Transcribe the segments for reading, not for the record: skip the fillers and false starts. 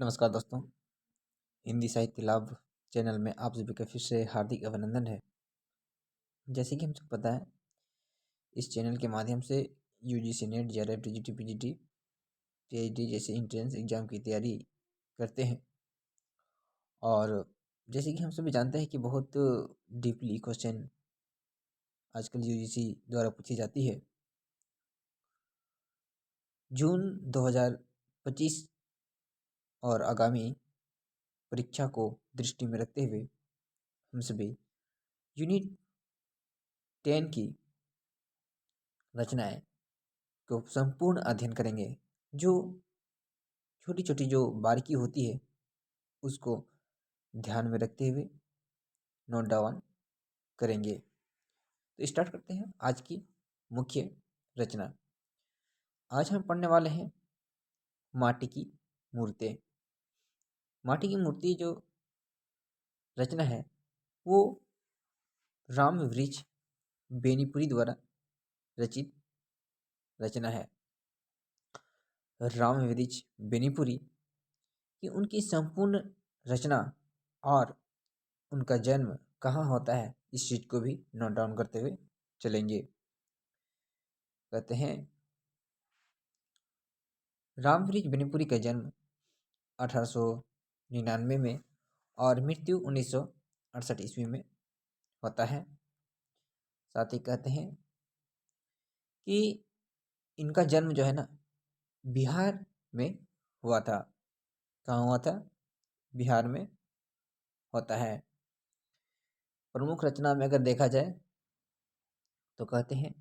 नमस्कार दोस्तों। हिंदी साहित्य लाभ चैनल में आप सभी का फिर से हार्दिक अभिनंदन है। जैसे कि हम सबको पता है, इस चैनल के माध्यम से UGC net, JRF, TGT, PGT, PhD जैसे एंट्रेंस एग्जाम की तैयारी करते हैं। और जैसे कि हम सभी जानते हैं कि बहुत डीपली क्वेश्चन आजकल यूजीसी द्वारा पूछी जाती है। जून 2025 और आगामी परीक्षा को दृष्टि में रखते हुए हम सभी यूनिट 10 की रचनाएं को संपूर्ण अध्ययन करेंगे। जो छोटी छोटी जो बारीकी होती है उसको ध्यान में रखते हुए नोट डाउन करेंगे। तो स्टार्ट करते हैं आज की मुख्य रचना। आज हम पढ़ने वाले हैं माटी की मूर्तें। माटी की मूर्ति जो रचना है वो राम वृक्ष बेनीपुरी द्वारा रचित रचना है। राम वृक्ष बेनीपुरी की उनकी संपूर्ण रचना और उनका जन्म कहाँ होता है इस चीज को भी नोट डाउन करते हुए चलेंगे। कहते हैं राम वृक्ष बेनीपुरी का जन्म 1899 में और मृत्यु 1968 ईस्वी में होता है। साथ ही कहते हैं कि इनका जन्म जो है ना बिहार में हुआ था। कहाँ हुआ था? बिहार में होता है। प्रमुख रचना में अगर देखा जाए तो कहते हैं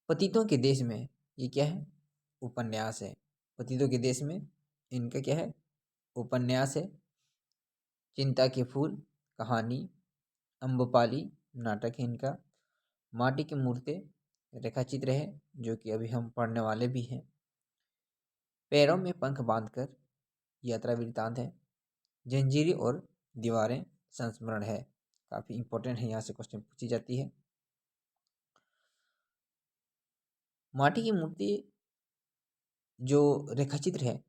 पतितों के देश में ये क्या है? उपन्यास है। पतितों के देश में इनका क्या है? उपन्यास है। चिंता के फूल कहानी, अम्बपाली नाटक है इनका, माटी की मूर्तें रेखाचित्र है जो कि अभी हम पढ़ने वाले भी हैं, पैरों में पंख बांधकर यात्रा वृत्तांत है, जंजीरें और दीवारें संस्मरण है। काफी इंपॉर्टेंट है, यहाँ से क्वेश्चन पूछी जाती है। माटी की मूर्ति जो रेखाचित्र है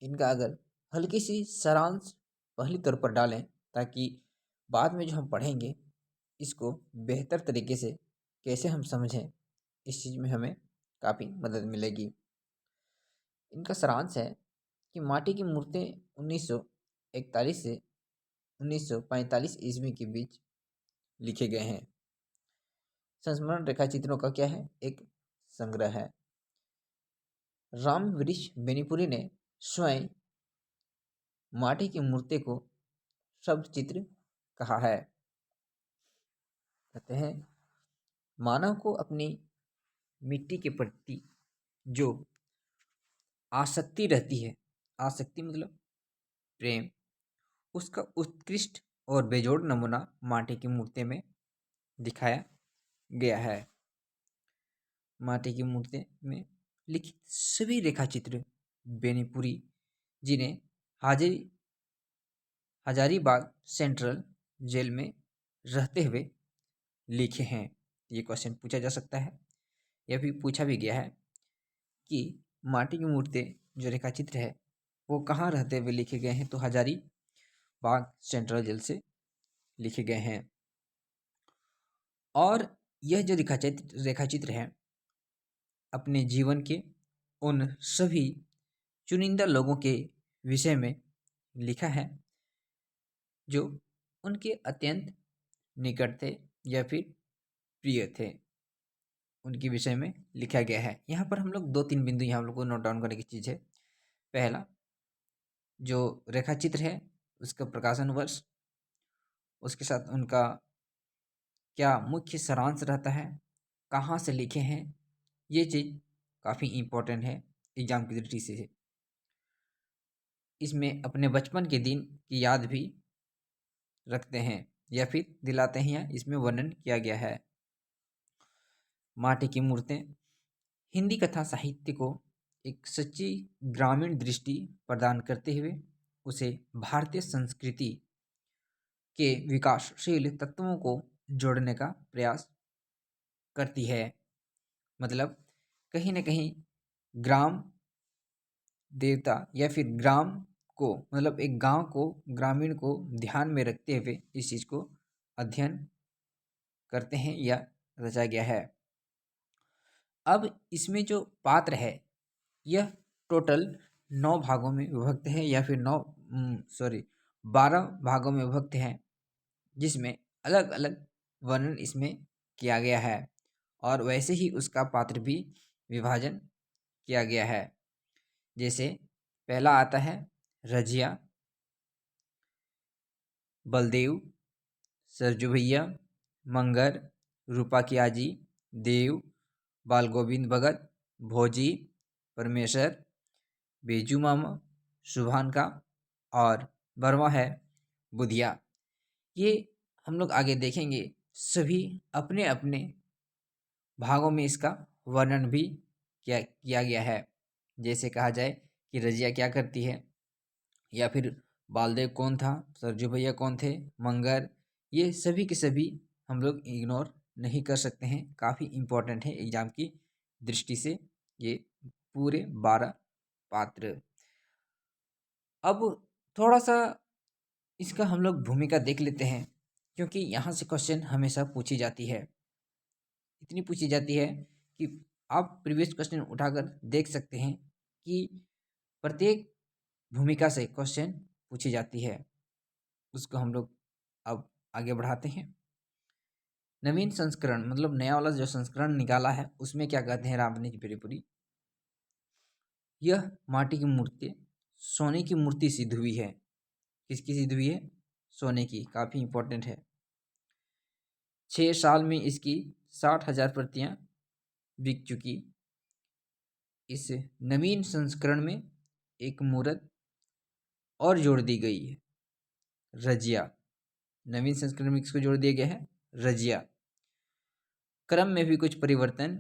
इनका अगर हल्की सी सारांश पहली तौर पर डालें ताकि बाद में जो हम पढ़ेंगे इसको बेहतर तरीके से कैसे हम समझें, इस चीज़ में हमें काफ़ी मदद मिलेगी। इनका सारांश है कि माटी की मूर्तें 1941 से 1945 ईस्वी के बीच लिखे गए हैं। संस्मरण रेखाचित्रों का क्या है? एक संग्रह है। राम वृक्ष बेनीपुरी ने स्वयं माटी की मूर्ति को शब्द चित्र कहा है। कहते हैं मानव को अपनी मिट्टी के प्रति जो आसक्ति रहती है, आसक्ति मतलब प्रेम, उसका उत्कृष्ट और बेजोड़ नमूना माटी की मूर्ति में दिखाया गया है। माटी की मूर्ति में लिखित सभी रेखाचित्र बेनीपुरी जी ने हजारीबाग सेंट्रल जेल में रहते हुए लिखे हैं। ये क्वेश्चन पूछा जा सकता है। यह भी पूछा भी गया है कि माटी की मूर्ति जो रेखाचित्र है वो कहाँ रहते हुए लिखे गए हैं, तो हजारीबाग सेंट्रल जेल से लिखे गए हैं। और यह जो रेखाचित्र है अपने जीवन के उन सभी चुनिंदा लोगों के विषय में लिखा है जो उनके अत्यंत निकट थे या फिर प्रिय थे, उनके विषय में लिखा गया है। यहाँ पर हम लोग 2-3 बिंदु यहाँ हम लोग को नोट डाउन करने की चीज़ है। पहला, जो रेखाचित्र है उसका प्रकाशन वर्ष, उसके साथ उनका क्या मुख्य सारांश रहता है, कहाँ से लिखे हैं, ये चीज़ काफ़ी इम्पोर्टेंट है एग्जाम की दृष्टि से। इसमें अपने बचपन के दिन की याद भी रखते हैं या फिर दिलाते हैं, या इसमें वर्णन किया गया है। माटी की मूर्तें हिंदी कथा साहित्य को एक सच्ची ग्रामीण दृष्टि प्रदान करते हुए उसे भारतीय संस्कृति के विकासशील तत्वों को जोड़ने का प्रयास करती है। मतलब कहीं ना कहीं ग्राम देवता या फिर ग्राम को, मतलब एक गांव को, ग्रामीण को ध्यान में रखते हुए इस चीज को अध्ययन करते हैं या रचा गया है। अब इसमें जो पात्र है यह टोटल 9 भागों में विभक्त है, या फिर 12 भागों में विभक्त है, जिसमें अलग अलग वर्णन इसमें किया गया है और वैसे ही उसका पात्र भी विभाजन किया गया है। जैसे पहला आता है रजिया, बलदेव, सरजू भैया, मंगर, रूपा की आजी, देव, बाल गोविंद भगत, भोजी, परमेश्वर, बेजू मामा, सुभान का और बर्मा है बुधिया। ये हम लोग आगे देखेंगे, सभी अपने अपने भागों में इसका वर्णन भी किया गया है। जैसे कहा जाए कि रजिया क्या करती है, या फिर बालदेव कौन था, सरजू भैया कौन थे, मंगर, ये सभी के सभी हम लोग इग्नोर नहीं कर सकते हैं। काफ़ी इम्पोर्टेंट है एग्जाम की दृष्टि से ये पूरे 12 पात्र। अब थोड़ा सा इसका हम लोग भूमिका देख लेते हैं, क्योंकि यहाँ से क्वेश्चन हमेशा पूछी जाती है, इतनी पूछी जाती है कि आप प्रीवियस क्वेश्चन उठाकर देख सकते हैं कि प्रत्येक भूमिका से क्वेश्चन पूछी जाती है। उसको हम लोग अब आगे बढ़ाते हैं। नवीन संस्करण मतलब नया वाला जो संस्करण निकाला है उसमें क्या कहते हैं रामनिज बेरीपुरी, यह माटी की मूर्ति सोने की मूर्ति सिद्ध हुई है। किसकी सिद्ध हुई है? सोने की। काफ़ी इंपॉर्टेंट है। 6 साल में इसकी 60,000 प्रतियां बिक चुकी। इस नवीन संस्करण में एक मूर्त और जोड़ दी गई है, रजिया। नवीन संस्करण में किसको जोड़ दिया गया है? रजिया। क्रम में भी कुछ परिवर्तन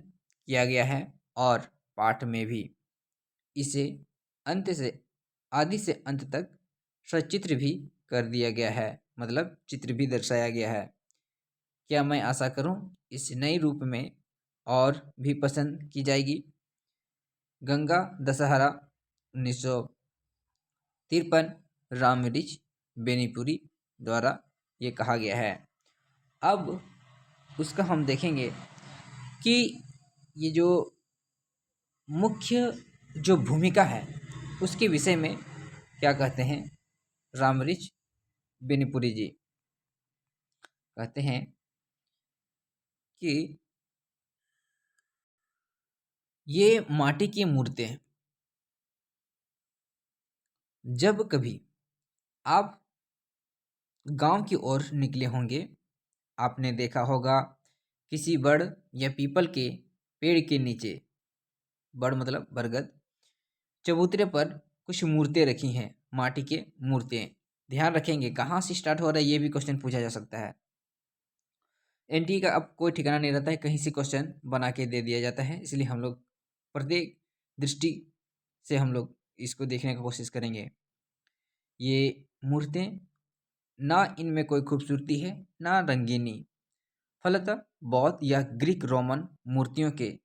किया गया है और पाठ में भी। इसे अंत से आदि से अंत तक सचित्र भी कर दिया गया है, मतलब चित्र भी दर्शाया गया है। क्या मैं आशा करूं इस नए रूप में और भी पसंद की जाएगी। गंगा दशहरा 1953 रामरिच बेनीपुरी द्वारा ये कहा गया है। अब उसका हम देखेंगे कि ये जो मुख्य जो भूमिका है उसके विषय में क्या कहते हैं रामरिच बेनीपुरी जी। कहते हैं कि ये माटी की मूर्तें जब कभी आप गांव की ओर निकले होंगे, आपने देखा होगा किसी बड़ या पीपल के पेड़ के नीचे, बड़ मतलब बरगद, चबूतरे पर कुछ मूर्तें रखी हैं, माटी के मूर्तें। ध्यान रखेंगे कहाँ से स्टार्ट हो रहा है, ये भी क्वेश्चन पूछा जा सकता है। एनटीए का अब कोई ठिकाना नहीं रहता है, कहीं से क्वेश्चन बना के दे दिया जाता है, इसलिए हम लोग प्रत्येक दृष्टि से हम लोग इसको देखने की कोशिश करेंगे। ये मूर्तें ना इनमें कोई खूबसूरती है ना रंगीनी, फलतः बौद्ध या ग्रीक रोमन मूर्तियों के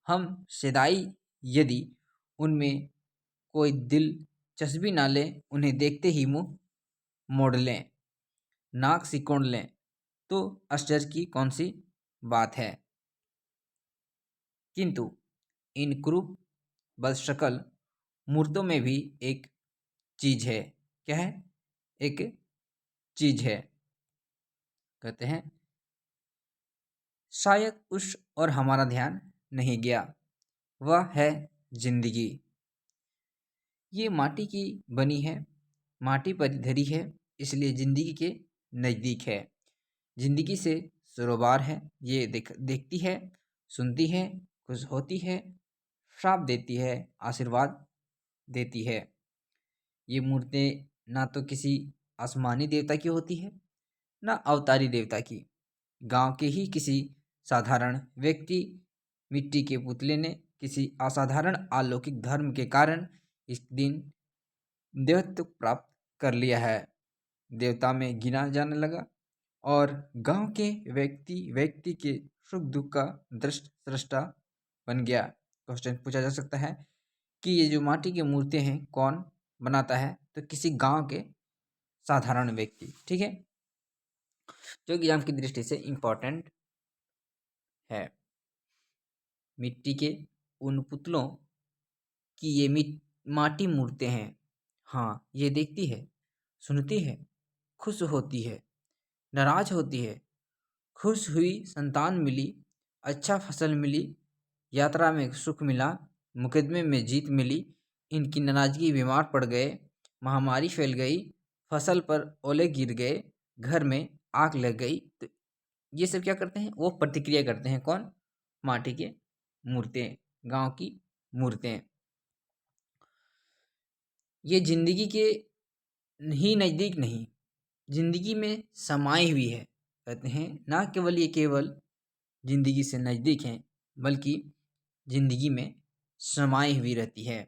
हम सदाई यदि उनमें कोई दिलचस्पी ना लें, उन्हें देखते ही मुंह मोड़ लें, नाक सिकोड़ लें, तो आश्चर्य की कौन सी बात है। किंतु इन क्रूप बदशक्ल मूर्तों में भी एक चीज है। क्या है? एक चीज है। कहते हैं शायद उस और हमारा ध्यान नहीं गया, वह है जिंदगी। ये माटी की बनी है, माटी पर धरी है, इसलिए जिंदगी के नज़दीक है। जिंदगी से सरोबार है। ये देखती है, सुनती है, खुश होती है, श्राप देती है, आशीर्वाद देती है। ये मूर्तें ना तो किसी आसमानी देवता की होती है ना अवतारी देवता की। गांव के ही किसी साधारण व्यक्ति मिट्टी के पुतले ने किसी असाधारण अलौकिक धर्म के कारण इस दिन देवत्व प्राप्त कर लिया है, देवता में गिना जाने लगा और गांव के व्यक्ति के सुख दुख का दृष्टा बन गया। क्वेश्चन पूछा जा सकता है कि ये जो माटी की मूर्तियाँ हैं कौन बनाता है, तो किसी गांव के साधारण व्यक्ति, ठीक है, जो एग्जाम की दृष्टि से इम्पोर्टेंट है। मिट्टी के उन पुतलों की ये माटी मूर्तें हैं, हाँ ये देखती है, सुनती है, खुश होती है, नाराज होती है, खुश हुई संतान मिली, अच्छा फसल मिली, यात्रा में सुख मिला, मुकदमे में जीत मिली, इनकी नाराजगी बीमार पड़ गए, महामारी फैल गई, फसल पर ओले गिर गए, घर में आग लग गई। तो ये सब क्या करते हैं, वो प्रतिक्रिया करते हैं, कौन, माटी के मूर्तें, गांव की मूर्तें। ये जिंदगी के ही नज़दीक नहीं, जिंदगी में समाई हुई है। कहते हैं ना केवल ये केवल जिंदगी से नज़दीक हैं, बल्कि जिंदगी में समाई हुई रहती है।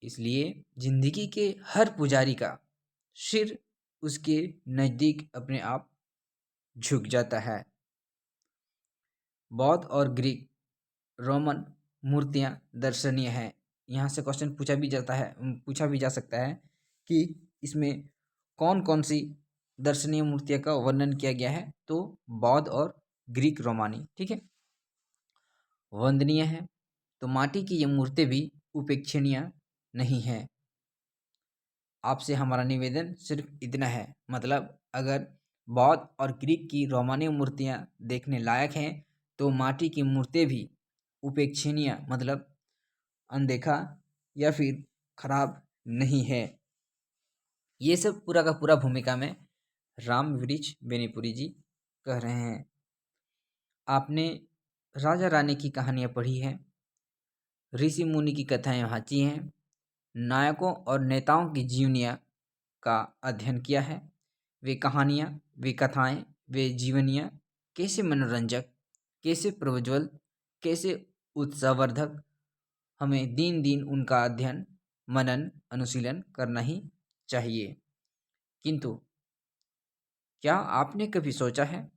इसलिए जिंदगी के हर पुजारी का सिर उसके नज़दीक अपने आप झुक जाता है। बौद्ध और ग्रीक रोमन मूर्तियाँ दर्शनीय हैं। यहाँ से क्वेश्चन पूछा भी जा सकता है कि इसमें कौन कौन सी दर्शनीय मूर्तियाँ का वर्णन किया गया है, तो बौद्ध और ग्रीक रोमानी, ठीक है, वंदनीय है। तो माटी की ये मूर्तें भी उपेक्षणीय नहीं है। आपसे हमारा निवेदन सिर्फ इतना है, मतलब अगर बौद्ध और ग्रीक की रोमानी मूर्तियाँ देखने लायक हैं, तो माटी की मूर्तें भी उपेक्षणीय मतलब अनदेखा या फिर खराब नहीं है। ये सब पूरा का पूरा भूमिका में राम वृक्ष बेनीपुरी जी कह रहे हैं। आपने राजा रानी की कहानियाँ पढ़ी हैं, ऋषि मुनि की कथाएं वाँची हैं, नायकों और नेताओं की जीवनियाँ का अध्ययन किया है। वे कहानियाँ, वे कथाएं, वे जीवनियाँ कैसे मनोरंजक, कैसे प्रज्वल, कैसे उत्साहवर्धक, हमें दिन दिन उनका अध्ययन, मनन, अनुशीलन करना ही चाहिए। किंतु क्या आपने कभी सोचा है,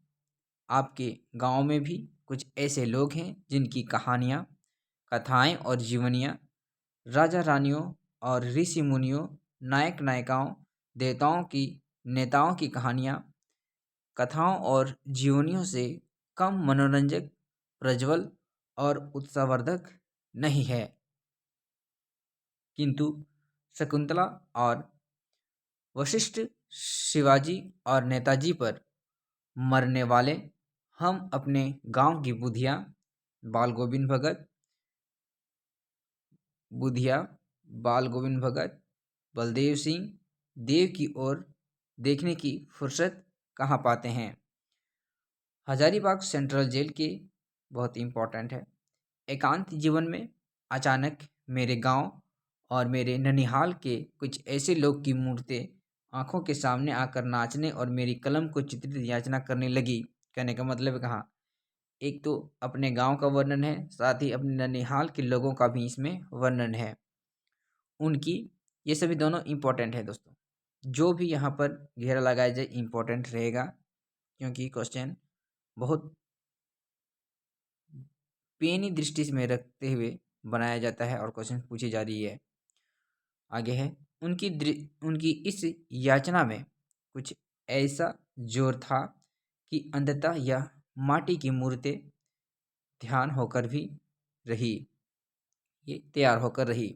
आपके गांव में भी कुछ ऐसे लोग हैं जिनकी कहानियाँ, कथाएं और जीवनियाँ राजा रानियों और ऋषि मुनियों, नायक नायिकाओं, देवताओं की, नेताओं की कहानियाँ, कथाओं और जीवनियों से कम मनोरंजक, प्रज्वल और उत्साहवर्धक नहीं है। किंतु शकुंतला और वशिष्ठ, शिवाजी और नेताजी पर मरने वाले हम अपने गांव की बाल गोविंद भगत बुधिया, बाल गोविंद भगत, बलदेव सिंह, देव की ओर देखने की फुर्सत कहाँ पाते हैं। हजारीबाग सेंट्रल जेल के बहुत इम्पोर्टेंट है। एकांत जीवन में अचानक मेरे गांव और मेरे ननिहाल के कुछ ऐसे लोग की मूर्तें आंखों के सामने आकर नाचने और मेरी कलम को चित्रित याचना करने लगी। कहने का मतलब कहाँ, एक तो अपने गांव का वर्णन है, साथ ही अपने ननिहाल के लोगों का भी इसमें वर्णन है। उनकी ये सभी दोनों इम्पोर्टेंट है दोस्तों। जो भी यहाँ पर घेरा लगाया जाए इम्पोर्टेंट रहेगा, क्योंकि क्वेश्चन बहुत पेनी दृष्टि में रखते हुए बनाया जाता है और क्वेश्चन पूछी जा रही है। आगे है, उनकी इस याचना में कुछ ऐसा जोर था कि अंततः यह माटी की मूर्तें ध्यान होकर भी रही, ये तैयार होकर रही।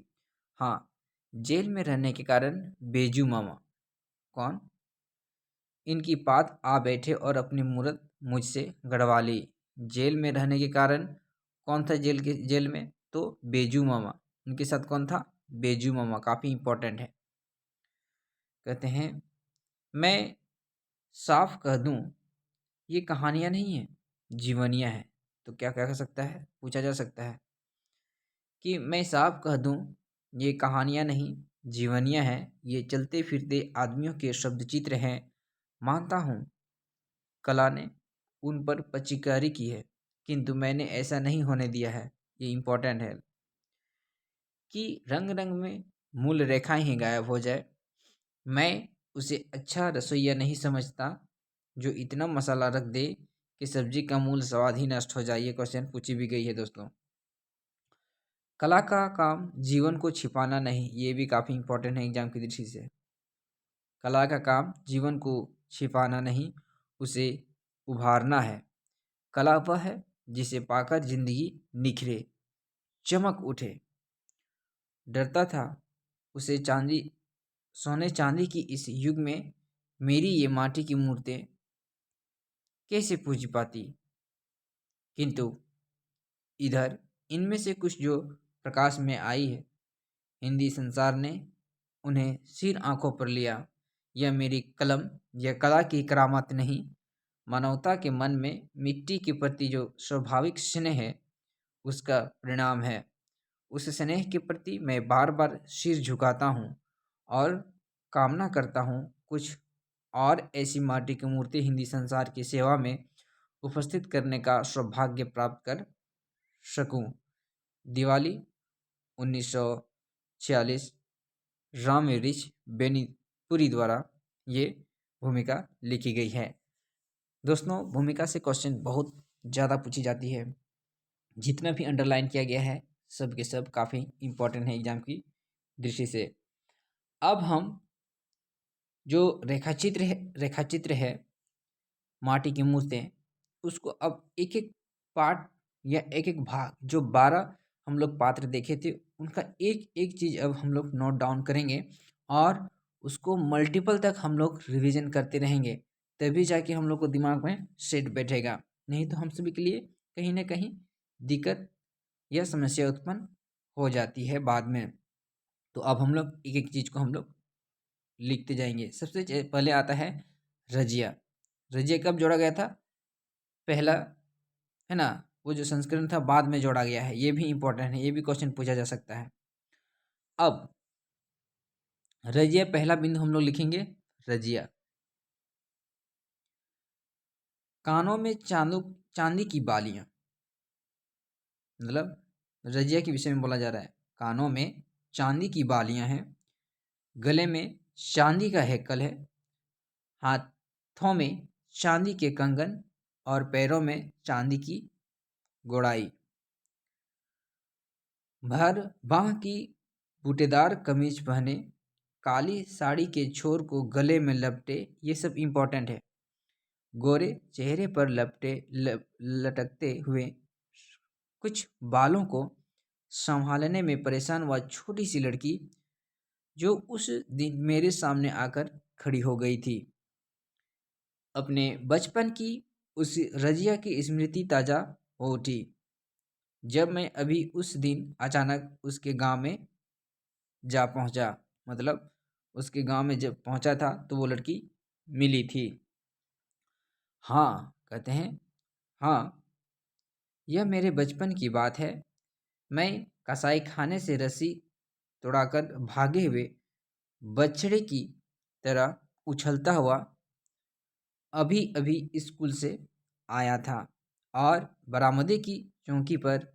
हाँ, जेल में रहने के कारण बेजू मामा, कौन, इनकी बात आ बैठे और अपनी मूर्त मुझसे गड़वा ली। जेल में रहने के कारण कौन था जेल में, तो बेजू मामा। उनके साथ कौन था, बेजू मामा, काफ़ी इम्पोर्टेंट है। कहते हैं मैं साफ कह दूं ये कहानियाँ नहीं हैं, जीवनियाँ हैं। तो क्या क्या कह सकता है, पूछा जा सकता है कि मैं साफ कह दूं ये कहानियाँ नहीं, जीवनियाँ हैं। ये चलते फिरते आदमियों के शब्दचित्र हैं। मानता हूँ कला ने उन पर पचिकारी की है, किंतु मैंने ऐसा नहीं होने दिया है। ये इम्पोर्टेंट है कि रंग रंग में मूल रेखाएं ही गायब हो जाए। मैं उसे अच्छा रसोइया नहीं समझता जो इतना मसाला रख दे कि सब्जी का मूल स्वाद ही नष्ट हो जाए। ये क्वेश्चन पूछी भी गई है दोस्तों। कला का काम जीवन को छिपाना नहीं, ये भी काफ़ी इंपॉर्टेंट है एग्जाम की दृष्टि से। कला का काम जीवन को छिपाना नहीं, उसे उभारना है। कला वह है जिसे पाकर जिंदगी निखरे, चमक उठे। डरता था उसे चांदी, सोने चांदी की इस युग में मेरी ये माटी की मूर्तें कैसे पूज पाती। किंतु इधर इनमें से कुछ जो प्रकाश में आई है, हिंदी संसार ने उन्हें सिर आंखों पर लिया। यह मेरी कलम, यह कला की करामात नहीं, मानवता के मन में मिट्टी के प्रति जो स्वाभाविक स्नेह है उसका परिणाम है। उस स्नेह के प्रति मैं बार बार सिर झुकाता हूँ और कामना करता हूँ कुछ और ऐसी माटी की मूर्ति हिंदी संसार की सेवा में उपस्थित करने का सौभाग्य प्राप्त कर सकूं। दिवाली 1946, राम रिच बेनीपुरी द्वारा ये भूमिका लिखी गई है। दोस्तों, भूमिका से क्वेश्चन बहुत ज़्यादा पूछी जाती है। जितना भी अंडरलाइन किया गया है सब के सब काफ़ी इम्पोर्टेंट है एग्जाम की दृष्टि से। अब हम जो रेखाचित्र है माटी की मूर्तें, उसको अब एक एक पार्ट या एक एक भाग, जो 12 हम लोग पात्र देखे थे उनका एक एक चीज़ अब हम लोग नोट डाउन करेंगे और उसको मल्टीपल तक हम लोग रिवीजन करते रहेंगे, तभी जाके हम लोग को दिमाग में सेट बैठेगा। नहीं तो हम सभी के लिए कहीं ना कहीं दिक्कत या समस्या उत्पन्न हो जाती है बाद में। तो अब हम लोग एक एक चीज़ को हम लोग लिखते जाएंगे। सबसे पहले आता है रजिया। रजिया कब जोड़ा गया था? पहला है ना, वो जो संस्करण था बाद में जोड़ा गया है, ये भी इंपॉर्टेंट है, ये भी क्वेश्चन पूछा जा सकता है। अब रजिया, पहला बिंदु हम लोग लिखेंगे रजिया। कानों में चांदी की बालियां, मतलब रजिया के विषय में बोला जा रहा है। कानों में चांदी की बालियां हैं, गले में चांदी का हेकल है, हाथों में चांदी के कंगन और पैरों में चांदी की गोड़ाई। भर बाह की बूटेदार कमीज पहने, काली साड़ी के छोर को गले में लपटे, ये सब इम्पोर्टेंट है। गोरे चेहरे पर लटकते हुए कुछ बालों को संभालने में परेशान वह छोटी सी लड़की जो उस दिन मेरे सामने आकर खड़ी हो गई थी। अपने बचपन की उस रजिया की स्मृति ताजा हो उठी जब मैं अभी उस दिन अचानक उसके गांव में जा पहुंचा। मतलब उसके गांव में जब पहुंचा था तो वो लड़की मिली थी। हाँ, कहते हैं, हाँ, यह मेरे बचपन की बात है। मैं कसाई खाने से रस्सी तोड़ाकर भागे हुए बछड़े की तरह उछलता हुआ अभी अभी स्कूल से आया था और बरामदे की चौकी पर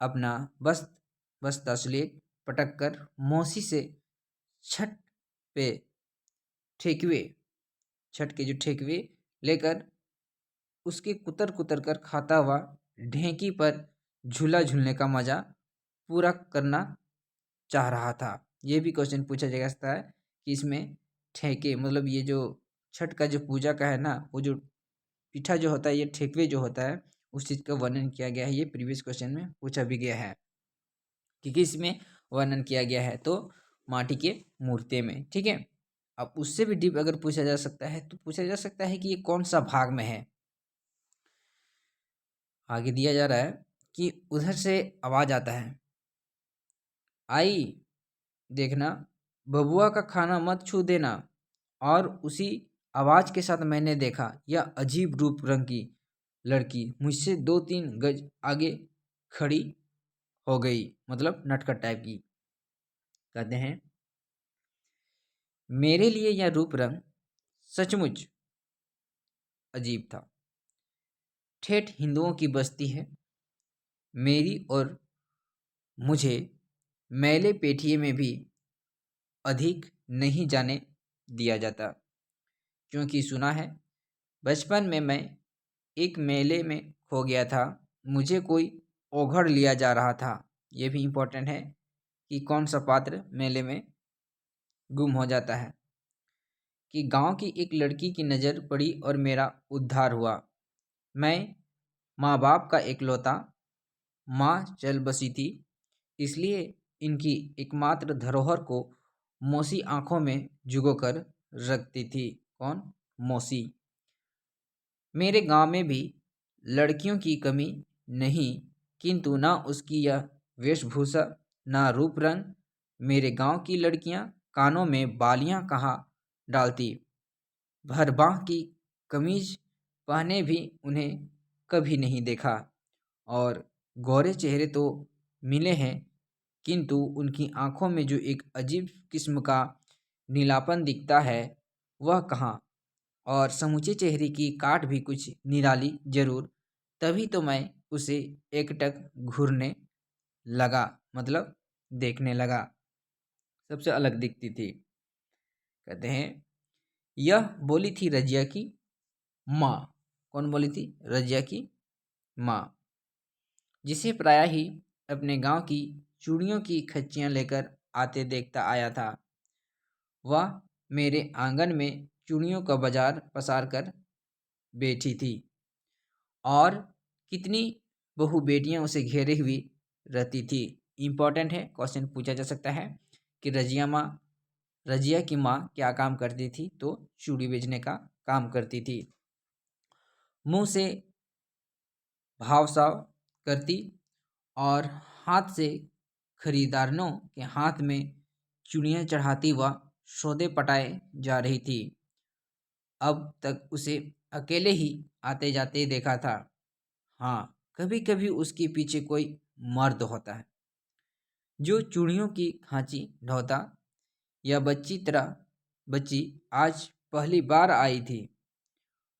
अपना बस्ता स्लेट पटक कर मौसी से छठ पे ठेकुए छठ के जो ठेकुए लेकर उसके कुतर कुतर कर खाता हुआ ढेंकी पर झूला झूलने का मजा पूरा करना चाह रहा था। ये भी क्वेश्चन पूछा जा सकता है कि इसमें ठेके, मतलब ये जो छठ का जो पूजा का है ना, वो जो पीठा जो होता है, ये ठेकुए जो होता है, उस चीज़ का वर्णन किया गया है। ये प्रीवियस क्वेश्चन में पूछा भी गया है कि किसमें वर्णन किया गया है, तो माटी के मूर्ति में। ठीक है, अब उससे भी डीप अगर पूछा जा सकता है तो पूछा जा सकता है कि ये कौन सा भाग में है। आगे दिया जा रहा है कि उधर से आवाज आता है, आई देखना, बबुआ का खाना मत छू देना। और उसी आवाज के साथ मैंने देखा यह अजीब रूप रंग की लड़की मुझसे 2-3 गज आगे खड़ी हो गई, मतलब नटखट टाइप की। कहते हैं, मेरे लिए यह रूप रंग सचमुच अजीब था। ठेठ हिंदुओं की बस्ती है, मेरी और मुझे मैले पेठिए में भी अधिक नहीं जाने दिया जाता, क्योंकि सुना है बचपन में मैं एक मेले में खो गया था। मुझे कोई ओघड़ लिया जा रहा था। ये भी इम्पोर्टेंट है कि कौन सा पात्र मेले में गुम हो जाता है। कि गांव की एक लड़की की नज़र पड़ी और मेरा उद्धार हुआ। मैं माँ बाप का एकलौता, माँ चल बसी थी, इसलिए इनकी एकमात्र धरोहर को मौसी आंखों में जुगोकर रखती थी। कौन? मौसी। मेरे गांव में भी लड़कियों की कमी नहीं, किंतु ना उसकी यह वेशभूषा, ना रूप रंग। मेरे गांव की लड़कियां कानों में बालियां कहाँ डालती, भर बाँह की कमीज पहने भी उन्हें कभी नहीं देखा। और गोरे चेहरे तो मिले हैं, किंतु उनकी आंखों में जो एक अजीब किस्म का नीलापन दिखता है वह कहाँ। और समूचे चेहरे की काट भी कुछ निराली जरूर। तभी तो मैं उसे एकटक घूरने लगा, मतलब देखने लगा। सबसे अलग दिखती थी। कहते हैं यह बोली थी रजिया की माँ। कौन बोली थी? रजिया की माँ, जिसे प्रायः ही अपने गांव की चूड़ियों की खच्चियाँ लेकर आते देखता आया था। वह मेरे आंगन में चूड़ियों का बाजार पसार कर बैठी थी और कितनी बहु बेटियां उसे घेरे हुई रहती थी। इम्पोर्टेंट है, क्वेश्चन पूछा जा सकता है कि रजिया की माँ क्या काम करती थी? तो चूड़ी बेचने का काम करती थी। मुंह से भाव साव करती और हाथ से खरीदारों के हाथ में चूड़ियाँ चढ़ाती व सौदे पटाए जा रही थी। अब तक उसे अकेले ही आते जाते देखा था। हाँ, कभी कभी उसके पीछे कोई मर्द होता है जो चूड़ियों की खांची ढोता। यह बच्ची आज पहली बार आई थी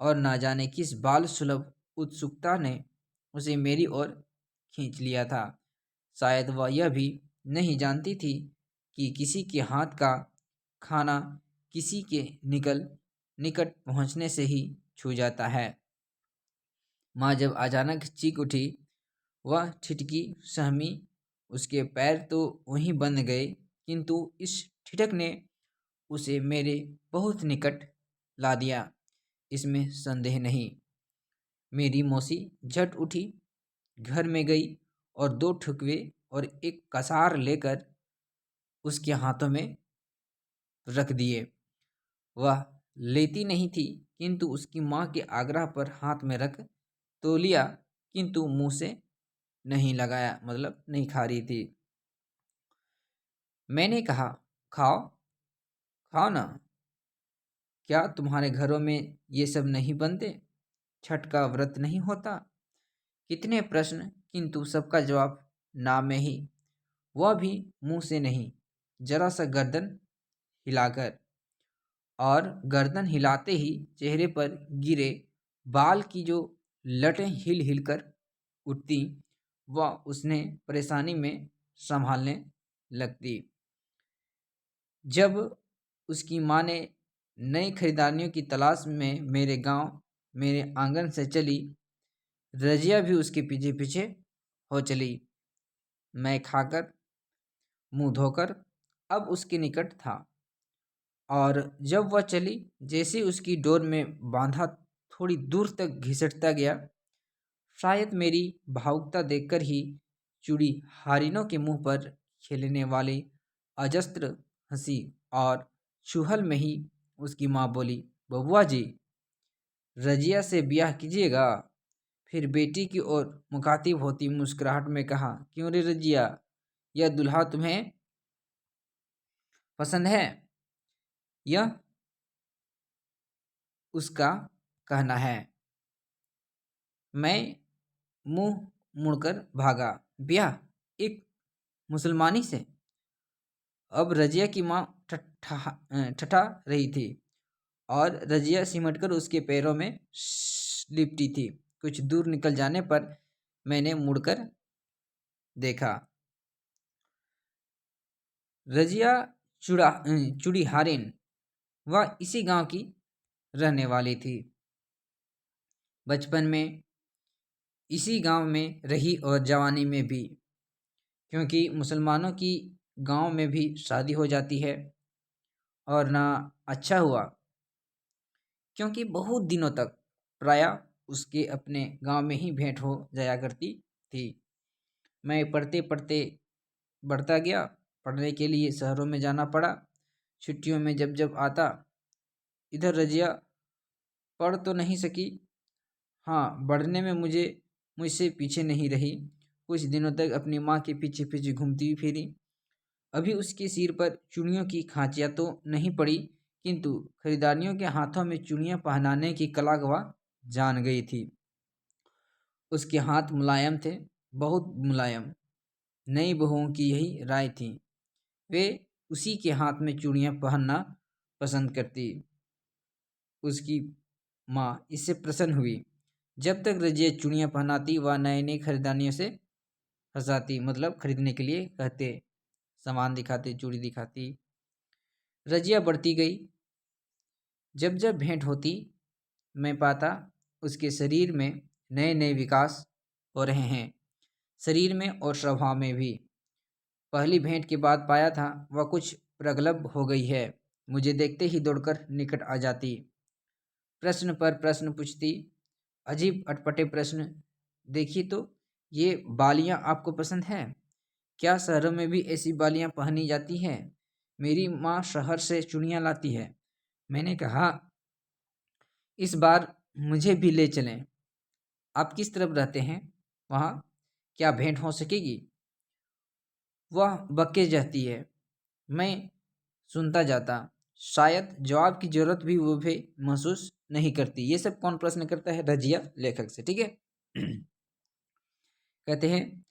और ना जाने किस बाल सुलभ उत्सुकता ने उसे मेरी ओर खींच लिया था। शायद वह यह भी नहीं जानती थी कि किसी के हाथ का खाना किसी के निकट पहुंचने से ही छू जाता है। माँ जब अचानक चीख उठी, वह ठिठकी सहमी। उसके पैर तो वहीं बंद गए, किंतु इस ठिठक ने उसे मेरे बहुत निकट ला दिया, इसमें संदेह नहीं। मेरी मौसी झट उठी, घर में गई और दो ठुकवे और एक कसार लेकर उसके हाथों में रख दिए। वह लेती नहीं थी, किंतु उसकी माँ के आग्रह पर हाथ में रख तो लिया, किंतु मुंह से नहीं लगाया, मतलब नहीं खा रही थी। मैंने कहा, खाओ खाओ ना, क्या तुम्हारे घरों में ये सब नहीं बनते? छठ का व्रत नहीं होता? कितने प्रश्न, किंतु सबका जवाब ना में ही। वह भी मुंह से नहीं, जरा सा गर्दन हिलाकर। और गर्दन हिलाते ही चेहरे पर गिरे बाल की जो लटें हिल हिल कर उठती, वह उसने परेशानी में संभालने लगती। जब उसकी माँ ने नई खरीदारियों की तलाश में मेरे आंगन से चली, रजिया भी उसके पीछे पीछे हो चली। मैं खाकर मुंह धोकर अब उसके निकट था और जब वह चली, जैसे उसकी डोर में बांधा थोड़ी दूर तक घिसटता गया। शायद मेरी भावुकता देखकर ही चूड़ी हारिनों के मुंह पर खेलने वाली अजस्त्र हंसी और चूहल में ही उसकी माँ बोली, बबुआ जी, रजिया से ब्याह कीजिएगा? फिर बेटी की ओर मुखातिब होती मुस्कुराहट में कहा, क्यों रे रजिया, यह दुल्हा तुम्हें पसंद है? यह उसका कहना है। मैं मुंह मुड़कर भागा। ब्याह एक मुसलमानी से? अब रजिया की माँ ठठा रही थी और रजिया सिमटकर उसके पैरों में लिपटी थी। कुछ दूर निकल जाने पर मैंने मुड़कर देखा। रजिया चुड़ीहारिन, वह इसी गांव की रहने वाली थी। बचपन में इसी गांव में रही और जवानी में भी, क्योंकि मुसलमानों की गांव में भी शादी हो जाती है। और ना अच्छा हुआ, क्योंकि बहुत दिनों तक प्रायः उसके अपने गांव में ही भेंट हो जाया करती थी। मैं पढ़ते पढ़ते बढ़ता गया, पढ़ने के लिए शहरों में जाना पड़ा। छुट्टियों में जब जब आता, इधर रजिया पढ़ तो नहीं सकी, हाँ बढ़ने में मुझसे पीछे नहीं रही। कुछ दिनों तक अपनी माँ के पीछे पीछे घूमती फिरी। अभी उसके सिर पर चूड़ियों की खांचियाँ तो नहीं पड़ी, किंतु खरीदारियों के हाथों में चूड़ियाँ पहनाने की कला वह जान गई थी। उसके हाथ मुलायम थे, बहुत मुलायम। नई बहुओं की यही राय थी, वे उसी के हाथ में चूड़ियाँ पहनना पसंद करती। उसकी माँ इससे प्रसन्न हुई। जब तक रजिया चूड़ियाँ पहनाती, वह नए नए खरीदारियों से फंसाती, मतलब खरीदने के लिए कहते, सामान दिखाते, चूड़ी दिखाती। रजिया बढ़ती गई। जब जब भेंट होती, मैं पाता उसके शरीर में नए नए विकास हो रहे हैं, शरीर में और स्वभाव में भी। पहली भेंट के बाद पाया था वह कुछ प्रगल्भ हो गई है। मुझे देखते ही दौड़कर निकट आ जाती, प्रश्न पर प्रश्न पूछती, अजीब अटपटे प्रश्न। देखिए तो, ये बालियां आपको पसंद है? क्या शहरों में भी ऐसी बालियां पहनी जाती हैं? मेरी माँ शहर से चूड़ियाँ लाती है। मैंने कहा, इस बार मुझे भी ले चलें। आप किस तरफ रहते हैं? वहाँ क्या भेंट हो सकेगी? वह बक्के जाती है। मैं सुनता जाता, शायद जवाब की जरूरत भी वो भी महसूस नहीं करती। ये सब कौन प्रश्न करता है? रजिया लेखक से, ठीक है। कहते हैं,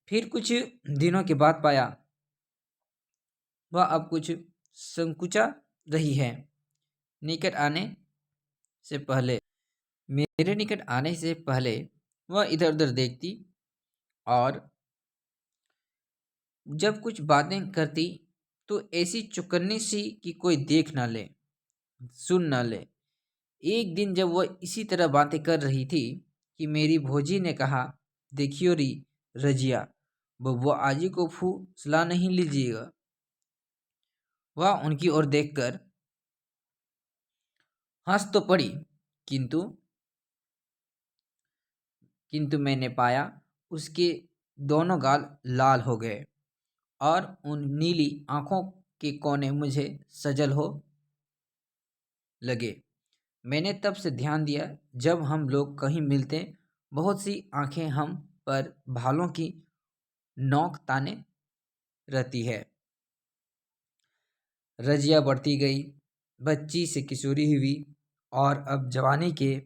फिर कुछ दिनों के बाद पाया वह अब कुछ संकुचा रही है। निकट आने से पहले मेरे निकट आने से पहले वह इधर उधर देखती, और जब कुछ बातें करती तो ऐसी चौकन्नी सी कि कोई देख ना ले, सुन ना ले। एक दिन जब वह इसी तरह बातें कर रही थी कि मेरी भोजी ने कहा, देखियो री रजिया, बबुआ आजी को फूसला नहीं लीजिएगा। वह उनकी ओर देखकर हंस तो पड़ी, किंतु किंतु मैंने पाया उसके दोनों गाल लाल हो गए, और उन नीली आंखों के कोने मुझे सजल हो लगे। मैंने तब से ध्यान दिया, जब हम लोग कहीं मिलते, बहुत सी आंखें हम पर भालों की नोक ताने रहती है। रजिया बढ़ती गई, बच्ची से किशोरी हुई, और अब जवानी के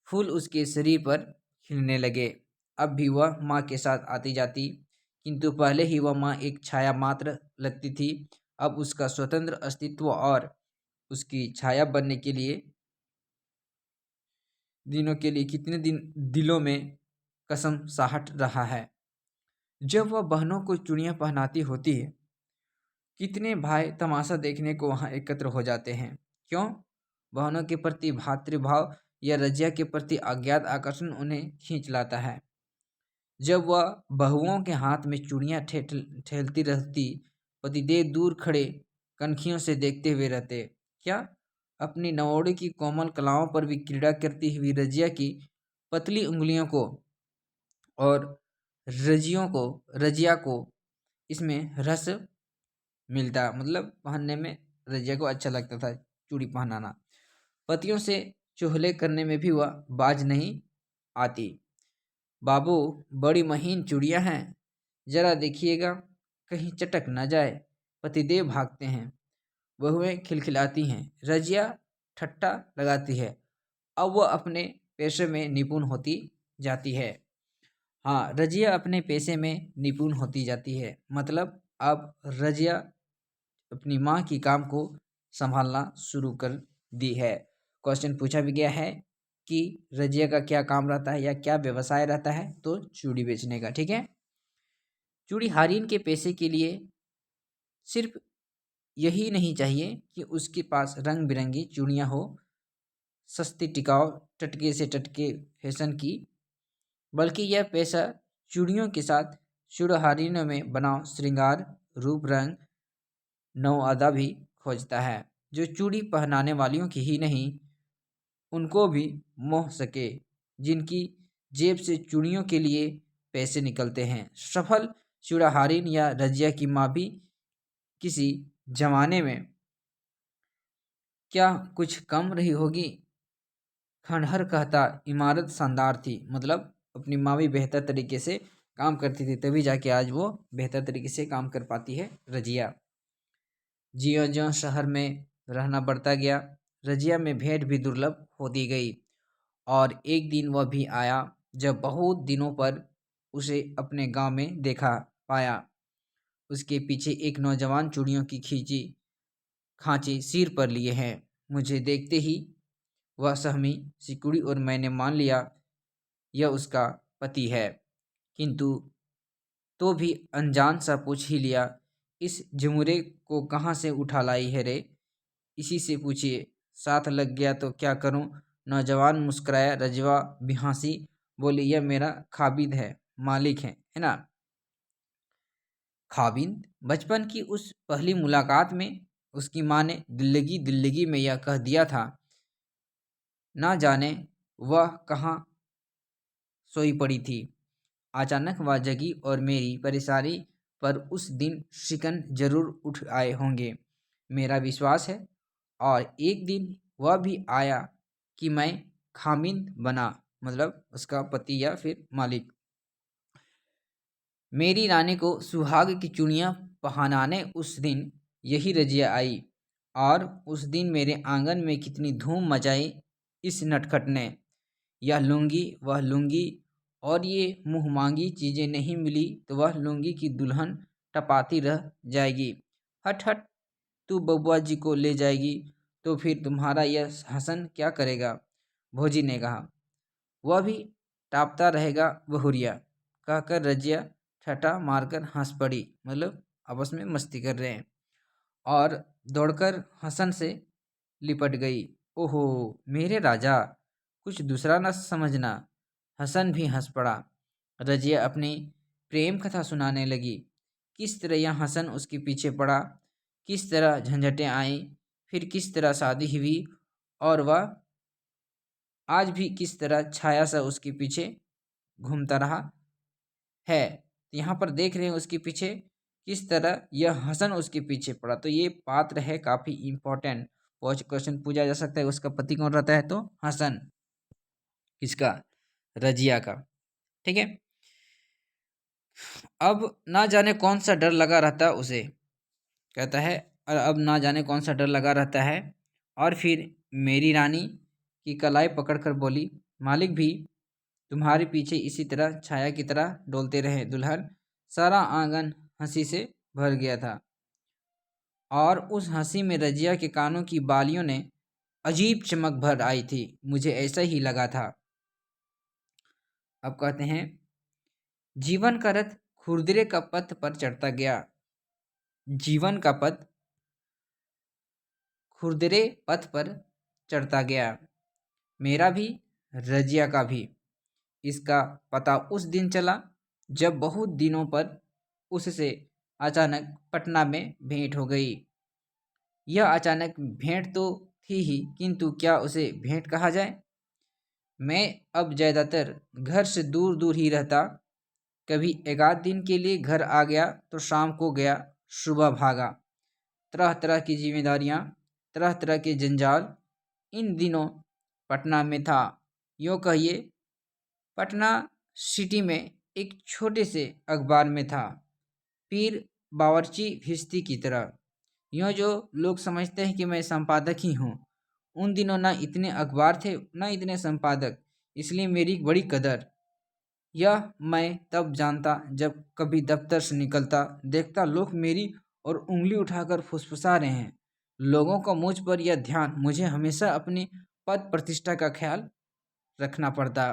फूल उसके शरीर पर खिलने लगे। अब भी वह माँ के साथ आती जाती, किंतु पहले ही वह माँ एक छाया मात्र लगती थी। अब उसका स्वतंत्र अस्तित्व और उसकी छाया बनने के लिए दिनों के लिए कितने दिन दिलों में कसम साहट रहा है। जब वह बहनों को चूड़ियाँ पहनाती होती है, कितने भाई तमाशा देखने को वहाँ एकत्र हो जाते हैं। क्यों? बहनों के प्रति भातृभाव या रजिया के प्रति अज्ञात आकर्षण उन्हें खींच लाता है। जब वह बहुओं के हाथ में चूड़ियाँ ठेलती रहती, पतिदेव दूर खड़े कनखियों से देखते हुए रहते। क्या? अपनी नवोड़ी की कोमल कलाओं पर भी क्रीड़ा करती हुई रजिया की पतली उंगलियों को और रजिया को इसमें रस मिलता, मतलब पहनने में रजिया को अच्छा लगता था चूड़ी पहनाना। पतियों से चुहले करने में भी वह बाज नहीं आती। बाबू, बड़ी महीन चूड़ियाँ हैं, जरा देखिएगा कहीं चटक न जाए। पतिदेव भागते हैं, बहुएं खिलखिलाती हैं, रजिया ठट्टा लगाती है। अब वह अपने पेशे में निपुण होती जाती है। हाँ, रजिया अपने पेशे में निपुण होती जाती है, मतलब अब रजिया अपनी माँ की काम को संभालना शुरू कर दी है। क्वेश्चन पूछा भी गया है कि रजिया का क्या काम रहता है या क्या व्यवसाय रहता है, तो चूड़ी बेचने का, ठीक है। चूड़ीहारीन के पैसे के लिए सिर्फ यही नहीं चाहिए कि उसके पास रंग बिरंगी चूड़ियाँ हो, सस्ती टिकाऊ टटके से टटके फैशन की, बल्कि यह पेशा चूड़ियों के साथ चूड़हारियों में बनाव, श्रृंगार, रूप, रंग, नौअदा भी खोजता है, जो चूड़ी पहनाने वालियों की ही नहीं, उनको भी मोह सके, जिनकी जेब से चूड़ियों के लिए पैसे निकलते हैं। सफल चूड़ाहारिन या रजिया की माँ भी किसी जमाने में क्या कुछ कम रही होगी। खंडहर कहता इमारत शानदार थी, मतलब अपनी माँ भी बेहतर तरीके से काम करती थी, तभी जाके आज वो बेहतर तरीके से काम कर पाती है रजिया। ज्यों ज्यों शहर में रहना बढ़ता गया, रजिया में भेंट भी दुर्लभ होती गई। और एक दिन वह भी आया जब बहुत दिनों पर उसे अपने गांव में देखा पाया। उसके पीछे एक नौजवान चूड़ियों की खींची खांची सिर पर लिए हैं। मुझे देखते ही वह सहमी सिकुड़ी और मैंने मान लिया यह उसका पति है। किंतु तो भी अनजान सा पूछ ही लिया, इस जमुरे को कहाँ से उठा लाई है रे? इसी से पूछिए, साथ लग गया तो क्या करूं? नौजवान मुस्कुराया। रजवा भी हंसी, बोली, यह मेरा खाबिंद है, मालिक है ना। खाबिंद? बचपन की उस पहली मुलाकात में उसकी माँ ने दिल्लगी दिल्लगी में यह कह दिया था। ना जाने वह कहाँ सोई पड़ी थी। अचानक वह जगी और मेरी परेशानी पर उस दिन शिकन जरूर उठ आए होंगे, मेरा विश्वास है। और एक दिन वह भी आया कि मैं खामिंद बना, मतलब उसका पति या फिर मालिक। मेरी रानी को सुहाग की चूड़ियाँ पहनाने उस दिन यही रजिया आई। और उस दिन मेरे आंगन में कितनी धूम मचाई इस नटखट ने। यह लूंगी वह लूंगी और ये मुँह मांगी चीज़ें नहीं मिली तो वह लूंगी की दुल्हन टपाती रह जाएगी। हट हट, तू बबुआ जी को ले जाएगी तो फिर तुम्हारा यह हसन क्या करेगा? भोजी ने कहा। वह भी टापता रहेगा बहुरिया, कहकर रजिया ठटा मारकर हंस पड़ी, मतलब आपस में मस्ती कर रहे हैं, और दौड़कर हसन से लिपट गई। ओहो मेरे राजा, कुछ दूसरा न समझना। हसन भी हंस पड़ा। रजिया अपनी प्रेम कथा सुनाने लगी। किस तरह यह हसन उसके पीछे पड़ा, किस तरह झंझटें आईं, फिर किस तरह शादी हुई, और वह आज भी किस तरह छाया सा उसके पीछे घूमता रहा है। यहाँ पर देख रहे हैं उसके पीछे किस तरह यह हसन उसके पीछे पड़ा। तो ये पात्र है काफी इम्पोर्टेंट, क्वेश्चन पूछा जा सकता है। उसका पति कौन रहता है? तो हसन। किसका? रजिया का। ठीक है। अब ना जाने कौन सा डर लगा रहता उसे, कहता है, और अब ना जाने कौन सा डर लगा रहता है। और फिर मेरी रानी की कलाई पकड़कर बोली, मालिक भी तुम्हारे पीछे इसी तरह छाया की तरह डोलते रहे दुल्हन। सारा आंगन हंसी से भर गया था और उस हंसी में रजिया के कानों की बालियों ने अजीब चमक भर आई थी। मुझे ऐसा ही लगा था। अब कहते हैं, जीवन का रथ खुरदरे का पथ पर चढ़ता गया। जीवन का पथ खुरदरे पथ पर चढ़ता गया, मेरा भी, रजिया का भी। इसका पता उस दिन चला जब बहुत दिनों पर उससे अचानक पटना में भेंट हो गई। यह अचानक भेंट तो थी ही, किंतु क्या उसे भेंट कहा जाए? मैं अब ज़्यादातर घर से दूर दूर ही रहता। कभी एक आध दिन के लिए घर आ गया तो शाम को गया, सुबह भागा। तरह तरह की जिम्मेदारियां, तरह तरह के जंजाल इन दिनों पटना में था। यूँ कहिए पटना सिटी में एक छोटे से अखबार में था, पीर बावर्ची भिश्ती की तरह। यूँ जो लोग समझते हैं कि मैं संपादक ही हूँ, उन दिनों ना इतने अखबार थे ना इतने संपादक, इसलिए मेरी बड़ी कदर। यह मैं तब जानता जब कभी दफ्तर से निकलता, देखता लोग मेरी और उंगली उठाकर फुसफुसा रहे हैं। लोगों का मुझ पर यह ध्यान, मुझे हमेशा अपनी पद प्रतिष्ठा का ख्याल रखना पड़ता।